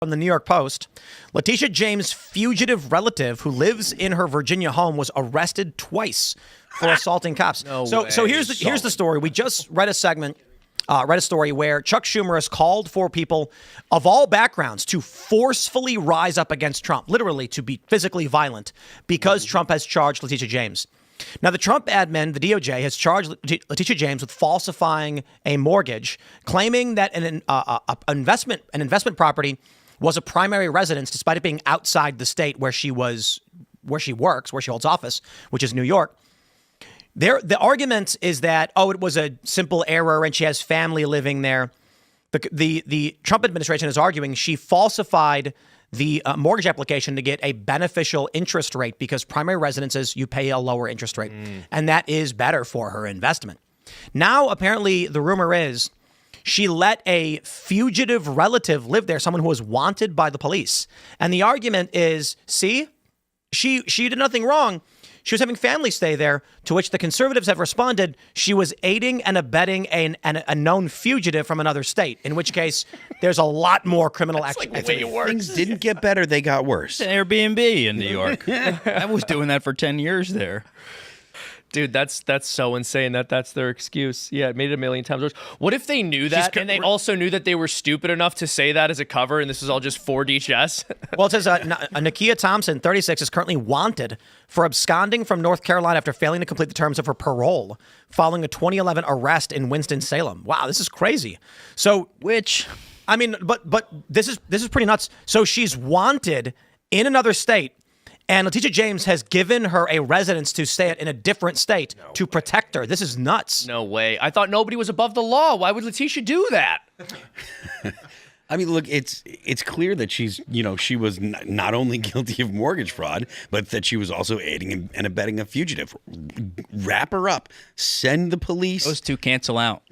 From the New York Post, Letitia James' fugitive relative who lives in her Virginia home was arrested twice for assaulting cops. So here's the story. We just read a story where Chuck Schumer has called for people of all backgrounds to forcefully rise up against Trump, literally to be physically violent, because Trump has charged Letitia James. Now, the Trump admin, the DOJ, has charged Letitia James with falsifying a mortgage, claiming that an investment property was a primary residence, despite it being outside the state where she works, where she holds office, which is New York. The argument is that, it was a simple error and she has family living there. The Trump administration is arguing she falsified the mortgage application to get a beneficial interest rate because primary residences, you pay a lower interest rate. And that is better for her investment. Now, apparently, the rumor is she let a fugitive relative live there, someone who was wanted by the police. And the argument is, see, she did nothing wrong. She was having family stay there, to which the conservatives have responded, she was aiding and abetting a known fugitive from another state, in which case there's a lot more criminal action. Like way worse. Things didn't get better, they got worse. It's an Airbnb in New York. I was doing that for 10 years there. Dude, that's so insane that's their excuse. Yeah, it made it a million times worse. What if they knew that and they also knew that they were stupid enough to say that as a cover and this is all just 4D chess? Well, it says Nakia Thompson, 36, is currently wanted for absconding from North Carolina after failing to complete the terms of her parole following a 2011 arrest in Winston-Salem. Wow, this is crazy. So, but this is pretty nuts. So she's wanted in another state. And Letitia James has given her a residence to stay at in a different state to protect her. This is nuts. No way. I thought nobody was above the law. Why would Letitia do that? I mean, look, it's clear that she was not only guilty of mortgage fraud, but that she was also aiding and abetting a fugitive. Wrap her up. Send the police. Those two cancel out.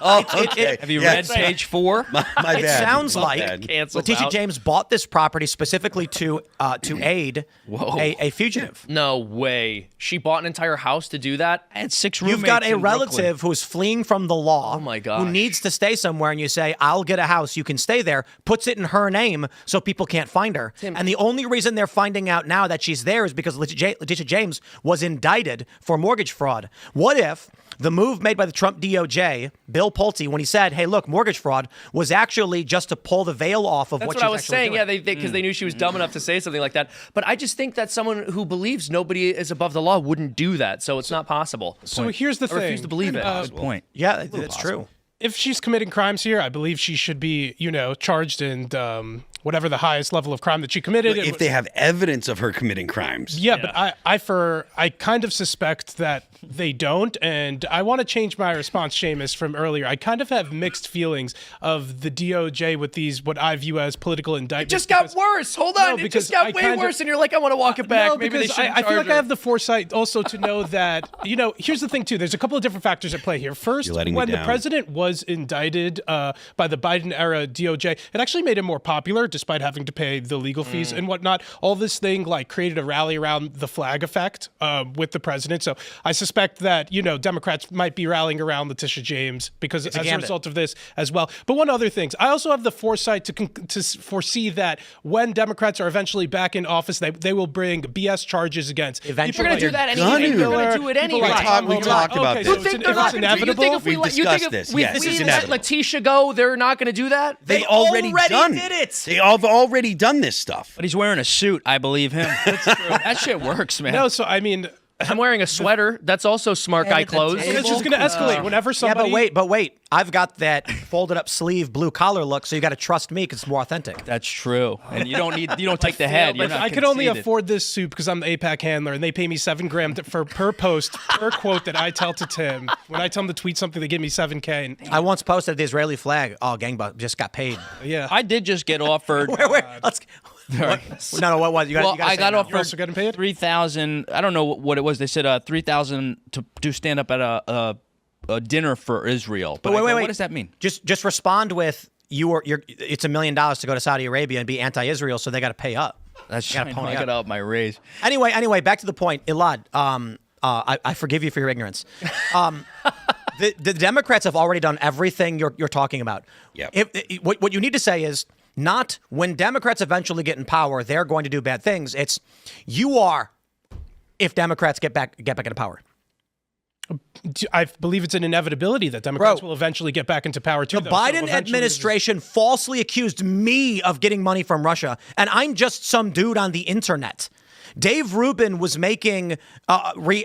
Okay. Have you read page 4? My bad. It sounds like Letitia James bought this property specifically to aid a fugitive. No way. She bought an entire house to do that? I had 6 roommates. You've got a in relative Brooklyn. who's fleeing from the law. Oh my gosh. Who needs to stay somewhere, and you say, I'll get a house, you can stay there, puts it in her name so people can't find her. And the only reason they're finding out now that she's there is because Letitia James was indicted for mortgage fraud. What if the move made by the Trump DOJ, Bill Pulte, when he said, hey, look, mortgage fraud, was actually just to pull the veil off of That's what what she's I was actually saying. doing. Yeah, because they knew she was dumb enough to say something like that. But I just think that someone who believes nobody is above the law wouldn't do that. So it's not possible. So here's the I thing. refuse to believe it. Good point. Yeah, that's true. If she's committing crimes here, I believe she should be, charged and whatever the highest level of crime that she committed. If they have evidence of her committing crimes. Yeah, but I kind of suspect that they don't, and I want to change my response, Seamus, from earlier. I kind of have mixed feelings of the DOJ with these, what I view as political indictments. It just got worse. Hold on. It just got way worse, and you're like, I want to walk it back. No, Maybe they because shouldn't I feel charge like her. I have the foresight also to know that, here's the thing, too. There's a couple of different factors at play here. First, You're letting me when the down. president was indicted by the Biden-era DOJ, it actually made him more popular, despite having to pay the legal fees and whatnot. All this thing created a rally around the flag effect with the president. So I suspect that, Democrats might be rallying around Letitia James because as a result of this as well. But one other thing, I also have the foresight to foresee that when Democrats are eventually back in office, they will bring BS charges against. Eventually. We're going to do that anyway. We're going to do it anyway. We talked about Okay, this. so it's inevitable. We've discussed this. Yes, if this is we let inevitable. Letitia go, they're not going to do that? They already done did it. They have already done this stuff. But he's wearing a suit. I believe him. That's true. That shit works, man. No, so I mean, I'm wearing a sweater. That's also smart guy clothes. it's just going to escalate whenever somebody. Yeah, but wait. I've got that folded up sleeve blue collar look, so you got to trust me because it's more authentic. That's true. And you don't take the head. You're not I could only conceited. afford this suit because I'm the APAC handler, and they pay me $7,000 per post per quote that I tell to Tim. When I tell them to tweet something, they give me $7,000. And I once posted the Israeli flag. Oh, gangbusters, just got paid. yeah, I did just get offered. Wait, let's. What? No, what was you got? Well, you gotta I say got now. offered You're also getting paid? 3,000. I don't know what it was. They said 3,000 to do stand up at a dinner for Israel. But wait. what does that mean? Just respond with you're. It's $1 million to go to Saudi Arabia and be anti-Israel, so they got to pay up. That's gotta pony I up. got up my raise. Anyway, back to the point, Elaad. I forgive you for your ignorance. The Democrats have already done everything you're talking about. Yep. What you need to say is Not when Democrats eventually get in power, they're going to do bad things. It's you are if Democrats get back into power. I believe it's an inevitability that Democrats will eventually get back into power too. The Biden administration falsely accused me of getting money from Russia, and I'm just some dude on the internet. Dave Rubin was making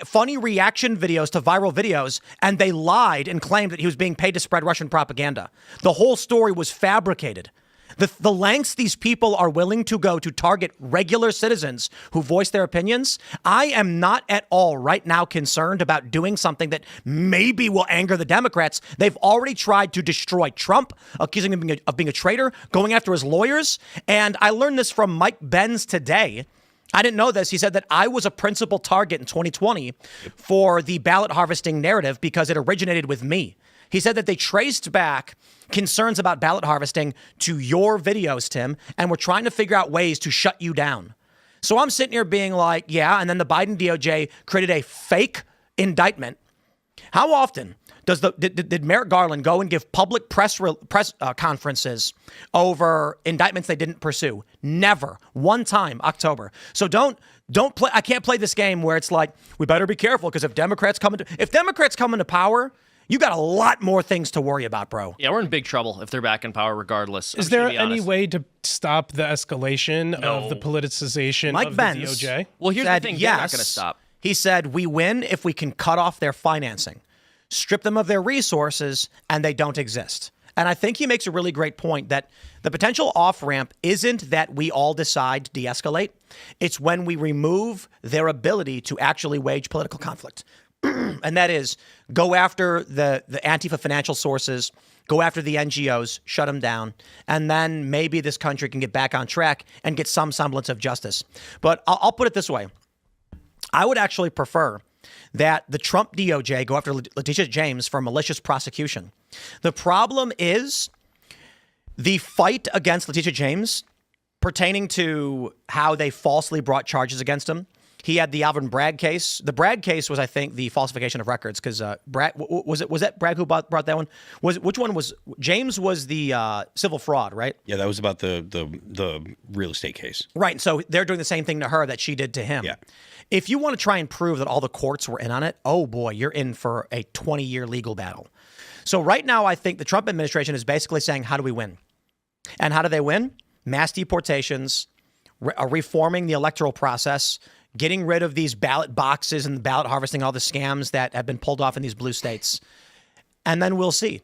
funny reaction videos to viral videos, and they lied and claimed that he was being paid to spread Russian propaganda. The whole story was fabricated. The lengths these people are willing to go to target regular citizens who voice their opinions, I am not at all right now concerned about doing something that maybe will anger the Democrats. They've already tried to destroy Trump, accusing him of being a traitor, going after his lawyers. And I learned this from Mike Benz today. I didn't know this. He said that I was a principal target in 2020 for the ballot harvesting narrative because it originated with me. He said that they traced back concerns about ballot harvesting to your videos, Tim, and we're trying to figure out ways to shut you down. So I'm sitting here being like, yeah, and then the Biden DOJ created a fake indictment. How often did Merrick Garland go and give public press conferences over indictments they didn't pursue? Never. One time, October. So don't play. I can't play this game where it's like, we better be careful because if Democrats come into power, you got a lot more things to worry about, bro. Yeah, we're in big trouble if they're back in power regardless. Is there any way to stop the escalation of the politicization Mike of Benz the DOJ? Well, here's the thing. They're not going to stop. He said, we win if we can cut off their financing, strip them of their resources, and they don't exist. And I think he makes a really great point that the potential off-ramp isn't that we all decide to de-escalate. It's when we remove their ability to actually wage political conflict. And that is go after the Antifa financial sources, go after the NGOs, shut them down, and then maybe this country can get back on track and get some semblance of justice. But I'll put it this way. I would actually prefer that the Trump DOJ go after Letitia James for malicious prosecution. The problem is the fight against Letitia James pertaining to how they falsely brought charges against him. He had the Alvin Bragg case. The Bragg case was, I think, the falsification of records because Bragg was that Bragg who brought that one? Which one was James? Was the civil fraud, right? Yeah, that was about the real estate case. Right. So they're doing the same thing to her that she did to him. Yeah. If you want to try and prove that all the courts were in on it, oh boy, you're in for a 20-year legal battle. So right now, I think the Trump administration is basically saying, how do we win? And how do they win? Mass deportations, reforming the electoral process, getting rid of these ballot boxes and ballot harvesting, all the scams that have been pulled off in these blue states. And then we'll see.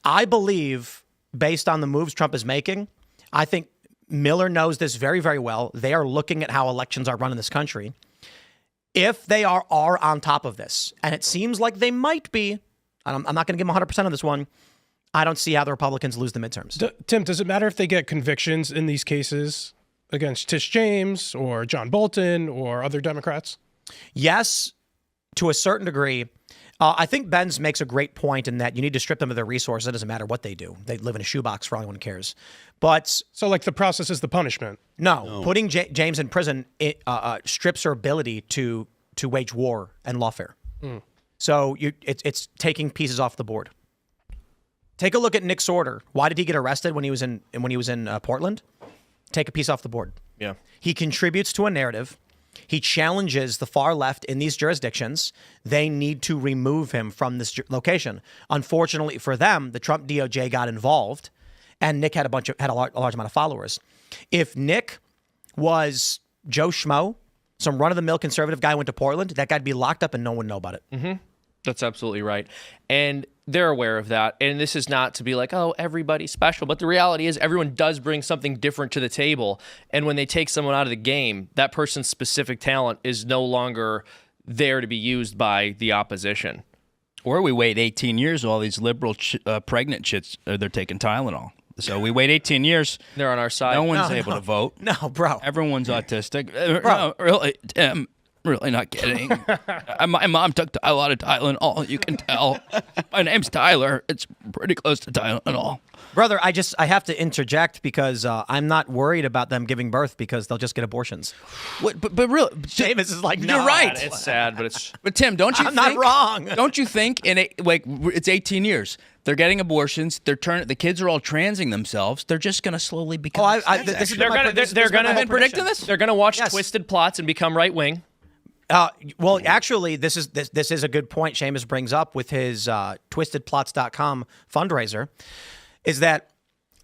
I believe, based on the moves Trump is making, I think Miller knows this very, very well. They are looking at how elections are run in this country. If they are on top of this, and it seems like they might be, I'm not going to give them 100% on this one, I don't see how the Republicans lose the midterms. Tim, does it matter if they get convictions in these cases against Tish James or John Bolton or other Democrats? Yes, to a certain degree. I think Benz makes a great point in that you need to strip them of their resources. It doesn't matter what they do. They live in a shoebox for all anyone cares. But so like the process is the punishment? No. Putting James in prison strips her ability to wage war and lawfare. So it's taking pieces off the board. Take a look at Nick Sorter. Why did he get arrested when he was in Portland? Take a piece off the board. Yeah. He contributes to a narrative. He challenges the far left in these jurisdictions. They need to remove him from this location. Unfortunately for them, the Trump DOJ got involved, and Nick had a large amount of followers. If Nick was Joe Schmo, some run-of-the-mill conservative guy went to Portland, that guy'd be locked up and no one would know about it. Mm-hmm. That's absolutely right. And they're aware of that. And this is not to be like, oh, everybody's special. But the reality is everyone does bring something different to the table. And when they take someone out of the game, that person's specific talent is no longer there to be used by the opposition. Or we wait 18 years while these liberal pregnant chits, they're taking Tylenol. So we wait 18 years. They're on our side. No one's able to vote. No, bro. Everyone's autistic. No, really, Tim. Really not kidding. My mom took a lot of Tylenol. You can tell. My name's Tyler. It's pretty close to Tylenol. Brother, I have to interject because I'm not worried about them giving birth because they'll just get abortions. What, but really, James is like, no. You're right. It's sad, but it's. But Tim, don't you? I'm not wrong. Don't you think? It's 18 years. They're getting abortions. The kids are all transing themselves. They're just going to slowly become. This is They're gonna predicting this. They're gonna watch Yes. Twisted Plots and become right wing. Well, actually, this is a good point Seamus brings up with his twistedplots.com fundraiser, is that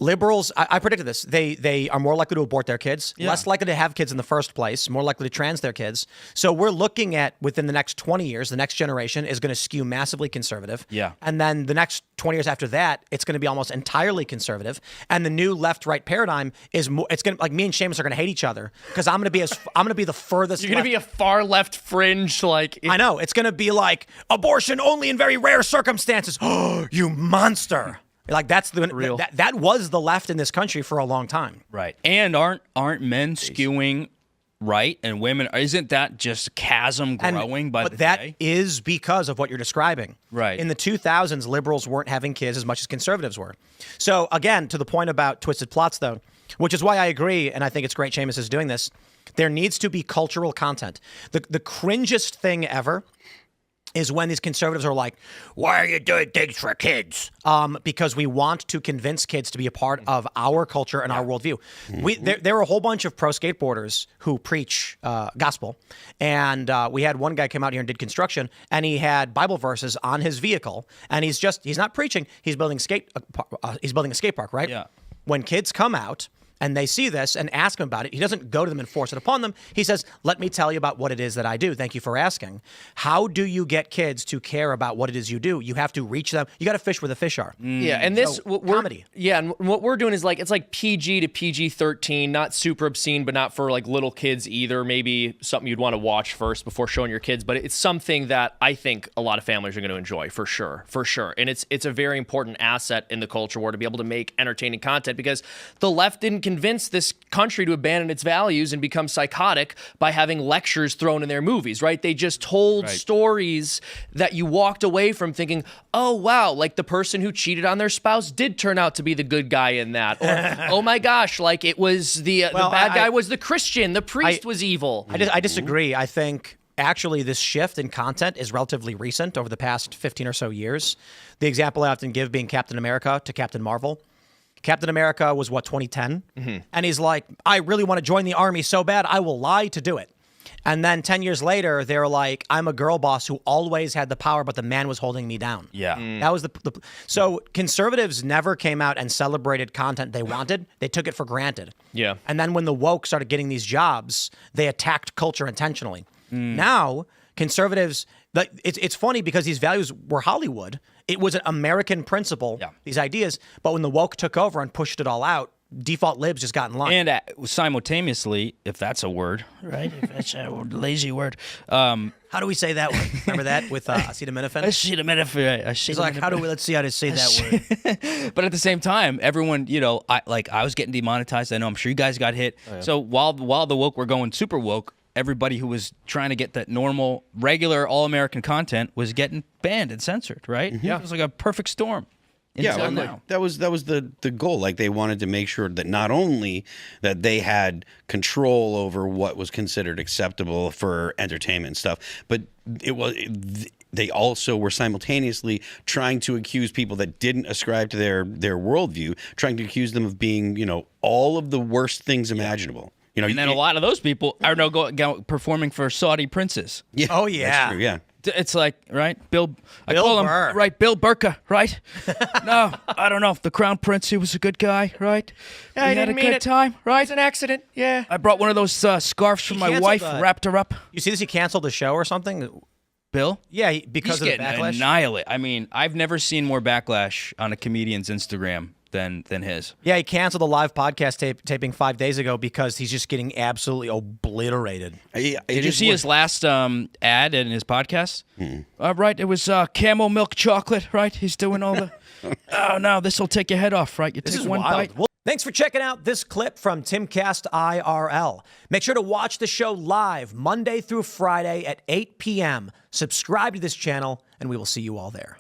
liberals, I predicted this, they are more likely to abort their kids, less likely to have kids in the first place, more likely to trans their kids. So we're looking at, within the next 20 years, the next generation is going to skew massively conservative. Yeah. And then the next 20 years after that, it's going to be almost entirely conservative. And the new left-right paradigm is more, it's going to, like, me and Seamus are going to hate each other because I'm going to be the furthest You're gonna be a far left fringe, like I know. It's going to be like abortion only in very rare circumstances. Oh, you monster. Like that's that was the left in this country for a long time. Right. And aren't men skewing right and women? Isn't that just chasm growing by the But that day? is because of what you're describing. Right. In the 2000s, liberals weren't having kids as much as conservatives were. So again, to the point about twisted plots, though, which is why I agree, and I think it's great Seamus is doing this, there needs to be cultural content. The cringiest thing ever is when these conservatives are like, why are you doing things for kids? Because we want to convince kids to be a part of our culture and our worldview. There are a whole bunch of pro skateboarders who preach gospel. And we had one guy come out here and did construction, and he had Bible verses on his vehicle. And he's not preaching. He's building a skate park, right? Yeah. When kids come out and they see this and ask him about it, he doesn't go to them and force it upon them. He says, let me tell you about what it is that I do. Thank you for asking. How do you get kids to care about what it is you do? You have to reach them. You got to fish where the fish are. Yeah, and this comedy. Yeah, and what we're doing is it's like PG to PG-13, not super obscene, but not for like little kids either. Maybe something you'd want to watch first before showing your kids, but it's something that I think a lot of families are going to enjoy for sure. And it's a very important asset in the culture war to be able to make entertaining content because the left didn't convince this country to abandon its values and become psychotic by having lectures thrown in their movies, right? They just told stories that you walked away from thinking, oh, wow, like the person who cheated on their spouse did turn out to be the good guy in that. Or, oh my gosh, like it was the bad guy was the Christian, the priest was evil. I disagree. I think actually this shift in content is relatively recent over the past 15 or so years. The example I often give being Captain America to Captain Marvel. Captain America was, 2010? And he's like, I really want to join the army so bad, I will lie to do it. And then 10 years later, they're like, I'm a girl boss who always had the power, but the man was holding me down. Yeah. That was So conservatives never came out and celebrated content they wanted. They took it for granted. Yeah. And then when the woke started getting these jobs, they attacked culture intentionally. Now, conservatives, it's funny because these values were Hollywood. It was an American principle, these ideas. But when the woke took over and pushed it all out, default libs just got in line. And simultaneously, if that's a word, right? If that's a lazy word. How do we say that word? Remember that with acetaminophen? He's like, let's see how to say that word. But at the same time, everyone, I was getting demonetized. I know, I'm sure you guys got hit. Oh, yeah. So while the woke were going super woke, everybody who was trying to get that normal, regular, all-American content was getting banned and censored, right? Yeah. It was like a perfect storm. That was the goal. Like they wanted to make sure that not only that they had control over what was considered acceptable for entertainment stuff, but they also were simultaneously trying to accuse people that didn't ascribe to their worldview, trying to accuse them of being, all of the worst things imaginable. And then a lot of those people are now performing for Saudi princes. Yeah. Oh, yeah. That's true, yeah. It's like, right, Bill Burr. him, right, Bill Burka, right? No, I don't know. The Crown Prince, he was a good guy, right? Yeah, he had a good time, right? It's an accident, yeah. I brought one of those scarves from my wife, wrapped her up. You see this? He canceled the show or something? Bill? Yeah, because He's of the getting backlash. Annihilate. I mean, I've never seen more backlash on a comedian's Instagram than his. Yeah, he canceled a live podcast taping 5 days ago because he's just getting absolutely obliterated. Did you see his last ad in his podcast? Right, it was camel milk chocolate, right? He's doing all the, oh, no, this will take your head off, right? You This take is one wild. bite. Well, thanks for checking out this clip from Timcast IRL. Make sure to watch the show live Monday through Friday at 8 p.m. Subscribe to this channel, and we will see you all there.